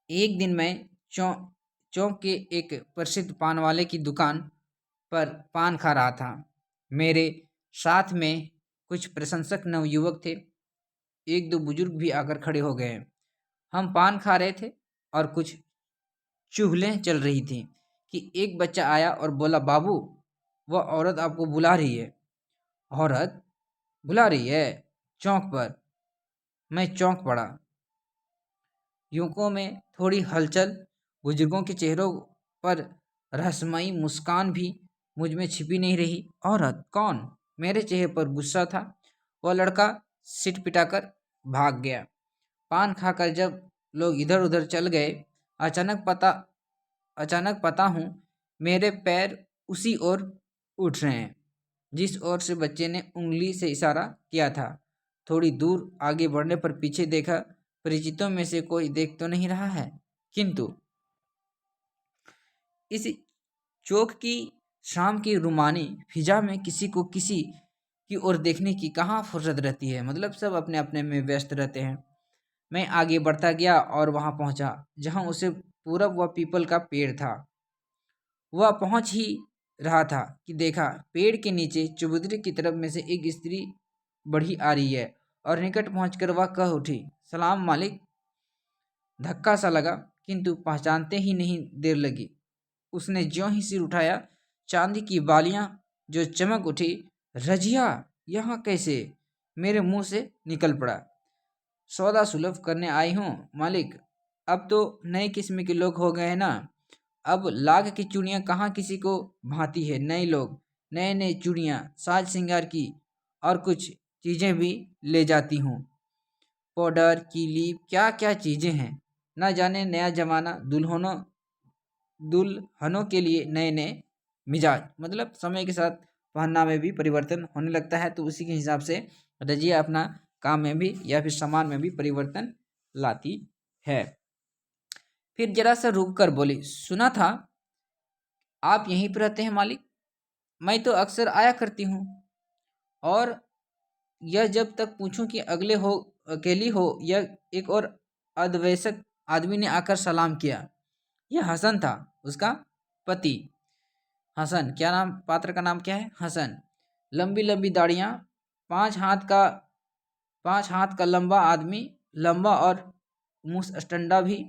एक दिन मैं चौक के एक प्रसिद्ध पान वाले की दुकान पर पान खा रहा था। मेरे साथ में कुछ प्रशंसक नवयुवक थे। एक दो बुजुर्ग भी आकर खड़े हो गए। हम पान खा रहे थे। और कुछ चुगलें चल रही थी कि एक बच्चा आया और बोला, बाबू वह औरत आपको बुला रही है। औरत बुला रही है? चौंक पर मैं चौंक पड़ा। युवकों में थोड़ी हलचल, बुजुर्गों के चेहरों पर रहस्यमयी मुस्कान भी मुझ में छिपी नहीं रही। औरत कौन? मेरे चेहरे पर गुस्सा था। वह लड़का सिट पिटाकर भाग गया। पान खाकर जब लोग इधर उधर चल गए, अचानक पता अचानक पता हूँ मेरे पैर उसी ओर उठ रहे हैं जिस ओर से बच्चे ने उंगली से इशारा किया था। थोड़ी दूर आगे बढ़ने पर पीछे देखा, परिचितों में से कोई देख तो नहीं रहा है, किंतु इस चौक की शाम की रुमानी फिजा में किसी को किसी की ओर देखने की कहाँ फुर्सत रहती है। मतलब सब अपने अपने में व्यस्त रहते हैं। मैं आगे बढ़ता गया और वहां पहुंचा जहां उसे पूरब व पीपल का पेड़ था। वह पहुंच ही रहा था कि देखा, पेड़ के नीचे चबूतरे की तरफ में से एक स्त्री बढ़ी आ रही है और निकट पहुंचकर वह कह उठी, सलाम मालिक। धक्का सा लगा, किंतु पहचानते ही नहीं देर लगी। उसने ज्यों ही सिर उठाया, चांदी की बालियां जो चमक उठी, रजिया यहाँ कैसे? मेरे मुंह से निकल पड़ा। सौदा सुलभ करने आई हूँ मालिक। अब तो नए किस्म के लोग हो गए हैं ना। अब लाख की चूड़ियाँ कहाँ किसी को भाती है। नए लोग नए नए चूड़ियाँ, साज श्रृंगार की और कुछ चीज़ें भी ले जाती हूँ। पाउडर, कीलीप, क्या क्या चीज़ें हैं। न जाने नया जमाना, दुल्हनों के लिए नए नए मिजाज। मतलब समय के साथ पहनना में भी परिवर्तन होने लगता है, तो उसी के हिसाब से रजिया अपना काम में भी या फिर सामान में भी परिवर्तन लाती है। फिर जरा सा रुक कर बोली, सुना था आप यहीं पर रहते हैं मालिक? मैं तो अक्सर आया करती हूँ। और यह जब तक पूछूं कि अगले हो अकेली हो, यह एक और अधवयस्क आदमी ने आकर सलाम किया। यह हसन था, उसका पति। हसन, क्या नाम, पात्र का नाम क्या है? हसन। लंबी लंबी दाढ़ियाँ, 5 हाथ का 5 हाथ का लंबा आदमी, लंबा और मुस्टंडा भी।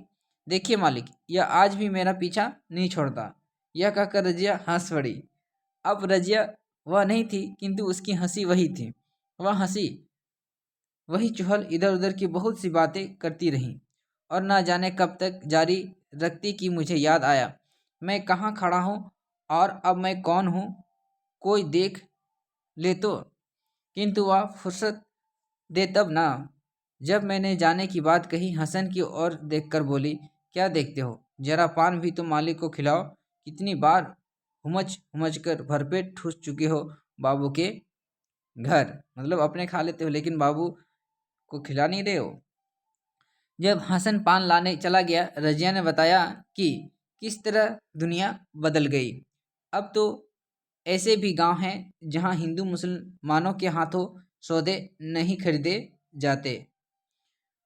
देखिए मालिक, यह आज भी मेरा पीछा नहीं छोड़ता। यह कहकर रजिया हंस पड़ी। अब रजिया वह नहीं थी, किंतु उसकी हंसी वही थी। वह हंसी, वही चुहल, इधर उधर की बहुत सी बातें करती रही और ना जाने कब तक जारी रखती कि मुझे याद आया मैं कहाँ खड़ा हूँ और अब मैं कौन हूँ। कोई देख ले तो, किंतु वह फुर्सत दे तब ना। जब मैंने जाने की बात कही, हसन की ओर देखकर बोली, क्या देखते हो, जरा पान भी तो मालिक को खिलाओ। कितनी बार हुमच हुमच कर भरपेट ठूस चुके हो बाबू के घर। मतलब अपने खा लेते हो लेकिन बाबू को खिला नहीं रहे हो। जब हसन पान लाने चला गया, रजिया ने बताया कि किस तरह दुनिया बदल गई। अब तो ऐसे भी गांव हैं जहां हिंदू मुसलमानों के हाथों सौदे नहीं खरीदे जाते।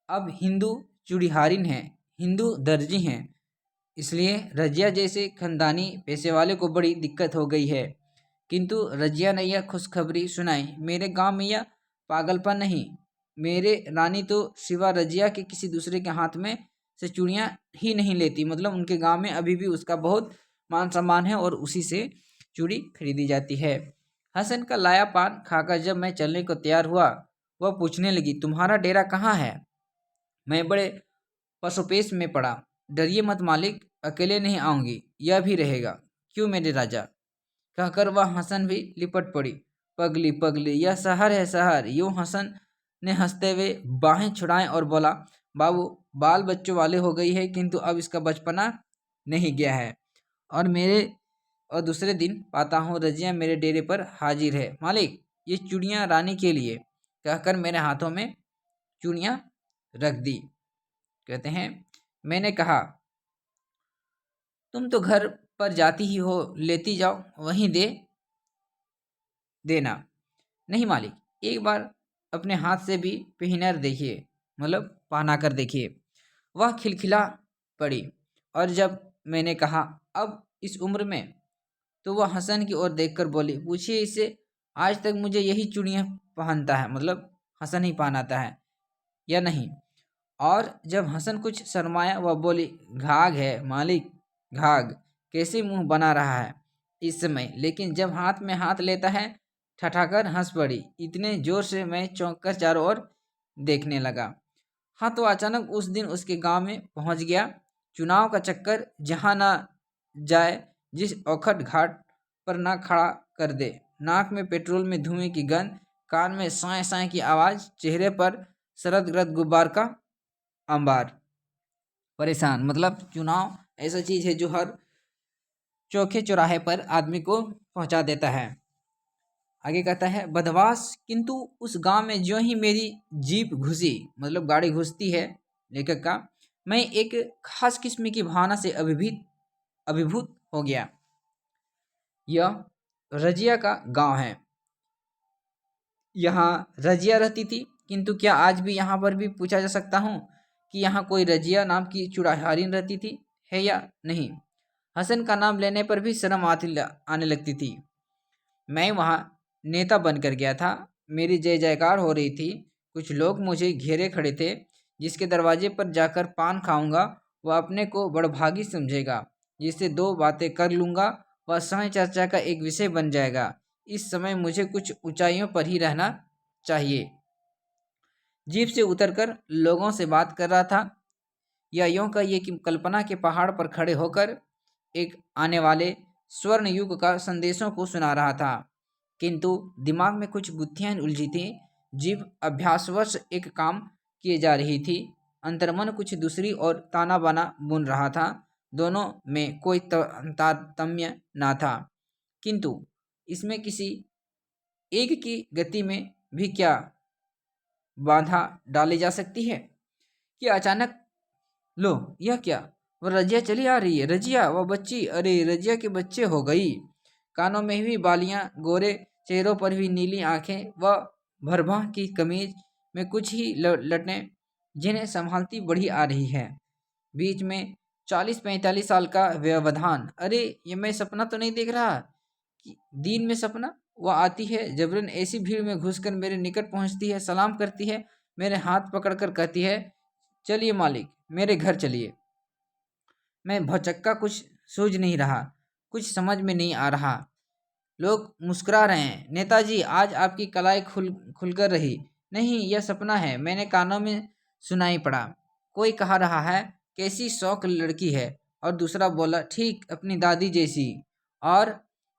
अब हिंदू चूड़ीहारिन हैं, हिंदू दर्जी हैं। इसलिए रजिया जैसे खानदानी पैसे वाले को बड़ी दिक्कत हो गई है। किंतु रजिया ने यह खुशखबरी सुनाई, मेरे गांव में यह पागलपन नहीं। मेरे रानी तो सिवा रजिया के किसी दूसरे के हाथ में से चूड़ियाँ ही नहीं लेती। मतलब उनके गांव में अभी भी उसका बहुत मान सम्मान है और उसी से चूड़ी खरीदी जाती है। हसन का लाया पान खाकर जब मैं चलने को तैयार हुआ, वह पूछने लगी, तुम्हारा डेरा कहाँ है? मैं बड़े पसोपेश में पड़ा। डरिए मत मालिक, अकेले नहीं आऊंगी, यह भी रहेगा। क्यों मेरे राजा? कहकर वह हसन भी लिपट पड़ी। पगली पगली, यह शहर है शहर। यूं हसन ने हंसते हुए बाहें छुड़ाएं और बोला, बाबू बाल बच्चों वाले हो गई है, किंतु अब इसका बचपना नहीं गया है। और दूसरे दिन पाता हूँ रजिया मेरे डेरे पर हाजिर है। मालिक, ये चूड़ियाँ रानी के लिए, कहकर मेरे हाथों में चूड़ियाँ रख दी। कहते हैं, मैंने कहा, तुम तो घर पर जाती ही हो, लेती जाओ, वहीं दे देना। नहीं मालिक, एक बार अपने हाथ से भी पहना देखिए, मतलब पहना कर देखिए। वह खिलखिला पड़ी। और जब मैंने कहा, अब इस उम्र में, तो वह हसन की ओर देखकर बोली, पूछिए इससे, आज तक मुझे यही चूड़ियाँ पहनता है, मतलब हसन ही पहनाता है या नहीं? और जब हसन कुछ शर्माया वह बोली, घाघ है मालिक, घाघ। कैसे मुंह बना रहा है इस समय, लेकिन जब हाथ में हाथ लेता है ठठाकर हंस पड़ी, इतने जोर से मैं चौंक कर चारों ओर देखने लगा। हाँ, तो अचानक उस दिन उसके गांव में पहुंच गया। चुनाव का चक्कर जहां ना जाए, जिस औखट घाट पर ना खड़ा कर दे। नाक में पेट्रोल में धुएं की गंध, कान में साए साए की आवाज, चेहरे पर शरद गरद गुब्बार का अंबार। परेशान मतलब चुनाव ऐसा चीज है जो हर चौके चौराहे पर आदमी को पहुंचा देता है। आगे कहता है, बदमाश, किंतु उस गांव में जो ही मेरी जीप घुसी, मतलब गाड़ी घुसती है लेखक का, मैं एक खास किस्म की भावना से अभिभूत हो गया। यह रजिया का गांव है। यहाँ रजिया रहती थी, किंतु क्या आज भी यहाँ पर भी पूछा जा सकता हूँ कि यहाँ कोई रजिया नाम की चुड़ैलिन रहती थी है या नहीं। हसन का नाम लेने पर भी शर्म आने लगती थी। मैं वहाँ नेता बनकर गया था, मेरी जय जयकार हो रही थी। कुछ लोग मुझे घेरे खड़े थे। जिसके दरवाजे पर जाकर पान खाऊंगा वह अपने को बड़भागी समझेगा, जिससे दो बातें कर लूँगा वह समय चर्चा का एक विषय बन जाएगा। इस समय मुझे कुछ ऊंचाइयों पर ही रहना चाहिए। जीप से उतरकर लोगों से बात कर रहा था, या यूं कहिए कि कल्पना के पहाड़ पर खड़े होकर एक आने वाले स्वर्ण युग का संदेशों को सुना रहा था। किंतु दिमाग में कुछ गुत्थियां उलझी थी। जीभ अभ्यासवश एक काम किए जा रही थी, अंतर्मन कुछ दूसरी और ताना बाना बुन रहा था। दोनों में कोई तारतम्य ना था, किंतु इसमें किसी एक की गति में भी क्या बाधा डाली जा सकती है कि अचानक, लो यह क्या, वह रजिया चली आ रही है, रजिया वह बच्ची, अरे रजिया के बच्चे हो गई। कानों में भी बालियां, गोरे चेहरों पर भी नीली आंखें, वह भरभा की कमीज में कुछ ही लटें जिन्हें संभालती बढ़ी आ रही है। बीच में 40-45 साल का व्यवधान। अरे ये मैं सपना तो नहीं देख रहा कि दिन में सपना। वह आती है जबरन, ऐसी भीड़ में घुसकर मेरे निकट पहुंचती है, सलाम करती है, मेरे हाथ पकड़कर कहती है, चलिए मालिक, मेरे घर चलिए। मैं भौचक्का, कुछ सूझ नहीं रहा, कुछ समझ में नहीं आ रहा। लोग मुस्कुरा रहे हैं। नेताजी, आज आपकी कलाई खुलकर रही। नहीं, यह सपना है, मैंने कानों में सुनाई पड़ा। कोई कह रहा है, कैसी शौक लड़की है, और दूसरा बोला, ठीक अपनी दादी जैसी। और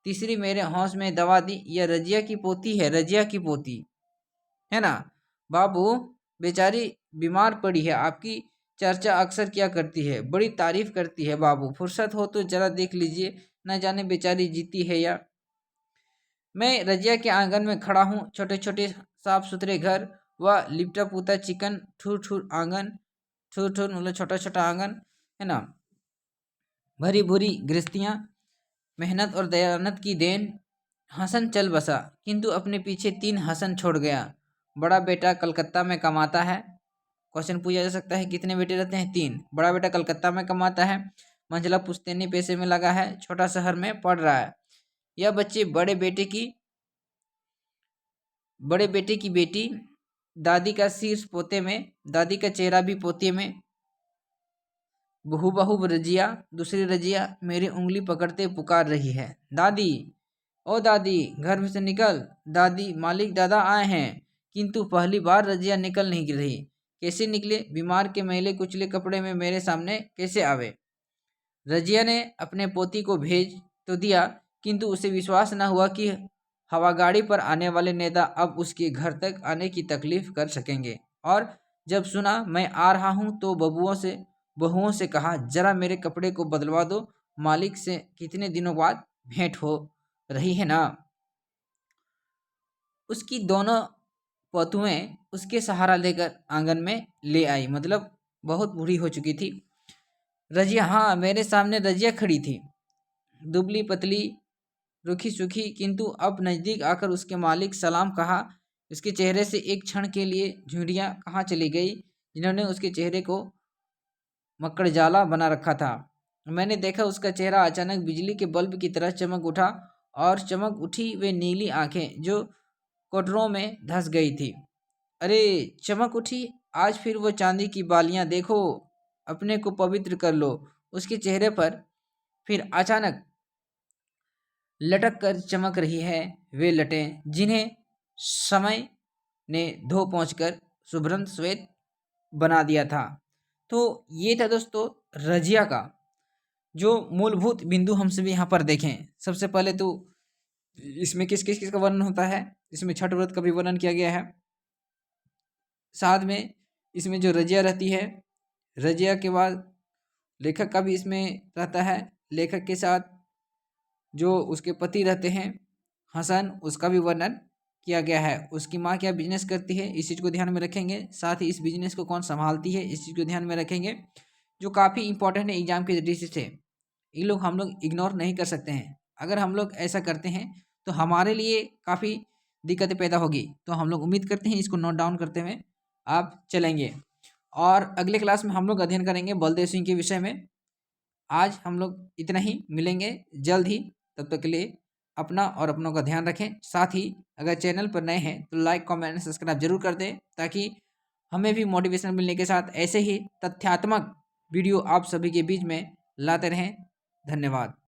तीसरी मेरे हौस में दवा दी, यह रजिया की पोती है, रजिया की पोती है ना। बाबू, बेचारी बीमार पड़ी है, आपकी चर्चा अक्सर किया करती है, बड़ी तारीफ करती है। बाबू, फुर्सत हो तो जरा देख लीजिए, न जाने बेचारी जीती है या। मैं रजिया के आंगन में खड़ा हूँ। छोटे छोटे साफ सुथरे घर, वह लिपटा पुता चिकन ठुर ठुर आंगन, ठुर ठुर मतलब छोटा छोटा आंगन है ना। भरी भूरी गृहस्थियाँ, मेहनत और दयानत की देन। हसन चल बसा, किंतु अपने पीछे 3 हसन छोड़ गया। बड़ा बेटा कलकत्ता में कमाता है। क्वेश्चन पूछा जा सकता है, कितने बेटे रहते हैं? 3। बड़ा बेटा कलकत्ता में कमाता है, मंझला पुश्तैनी पैसे में लगा है, छोटा शहर में पढ़ रहा है। यह बच्चे बड़े बेटे की बेटी, दादी का शीर्ष पोते में, दादी का चेहरा भी पोते में। बहू रजिया, दूसरी रजिया मेरी उंगली पकड़ते पुकार रही है, दादी, ओ दादी, घर में से निकल। दादी, मालिक दादा आए हैं। किंतु पहली बार रजिया निकल नहीं रही। कैसे निकले? बीमार के मैले कुचले कपड़े में मेरे सामने कैसे आवे? रजिया ने अपने पोती को भेज तो दिया, किंतु उसे विश्वास न हुआ कि हवागाड़ी पर आने वाले नेता अब उसके घर तक आने की तकलीफ कर सकेंगे। और जब सुना मैं आ रहा हूँ तो बहुओं से कहा, जरा मेरे कपड़े को बदलवा दो, मालिक से कितने दिनों बाद भेंट हो रही है ना। उसकी दोनों पतुएं उसके सहारा लेकर आंगन में ले आई, मतलब बहुत बूढ़ी हो चुकी थी रजिया। हाँ, मेरे सामने रजिया खड़ी थी, दुबली पतली, रूखी सूखी, किंतु अब नज़दीक आकर उसके मालिक सलाम कहा। उसके चेहरे से एक क्षण के लिए झुर्रियाँ कहाँ चली गई, जिन्होंने उसके चेहरे को मकड़जाला बना रखा था। मैंने देखा उसका चेहरा अचानक बिजली के बल्ब की तरह चमक उठा, और चमक उठी वे नीली आंखें जो कोटरों में धंस गई थी। अरे चमक उठी आज फिर वो चांदी की बालियां देखो, अपने को पवित्र कर लो। उसके चेहरे पर फिर अचानक लटक कर चमक रही है वे लटें, जिन्हें समय ने धो पहुँचकर शुभ्रंत श्वेत बना दिया था। तो ये था दोस्तों रजिया का जो मूलभूत बिंदु हम सभी यहाँ पर देखें। सबसे पहले तो इसमें किस किस का वर्णन होता है, इसमें छठ व्रत का भी वर्णन किया गया है। साथ में इसमें जो रजिया रहती है, रजिया के बाद लेखक का भी इसमें रहता है। लेखक के साथ जो उसके पति रहते हैं हसन, उसका भी वर्णन किया गया है। उसकी माँ क्या बिजनेस करती है, इस चीज़ को ध्यान में रखेंगे। साथ ही इस बिजनेस को कौन संभालती है, इस चीज़ को ध्यान में रखेंगे, जो काफ़ी इंपॉर्टेंट है एग्जाम के दृष्टि से। ये लोग हम लोग इग्नोर नहीं कर सकते हैं। अगर हम लोग ऐसा करते हैं तो हमारे लिए काफ़ी दिक्कतें पैदा होगी। तो हम लोग उम्मीद करते हैं इसको नोट डाउन करते हुए आप चलेंगे। और अगले क्लास में हम लोग अध्ययन करेंगे बलदेव सिंह के विषय में। आज हम लोग इतना ही, मिलेंगे जल्द ही। तब तक के लिए अपना और अपनों का ध्यान रखें। साथ ही अगर चैनल पर नए हैं तो लाइक कमेंट सब्सक्राइब जरूर कर दें, ताकि हमें भी मोटिवेशन मिलने के साथ ऐसे ही तथ्यात्मक वीडियो आप सभी के बीच में लाते रहें। धन्यवाद।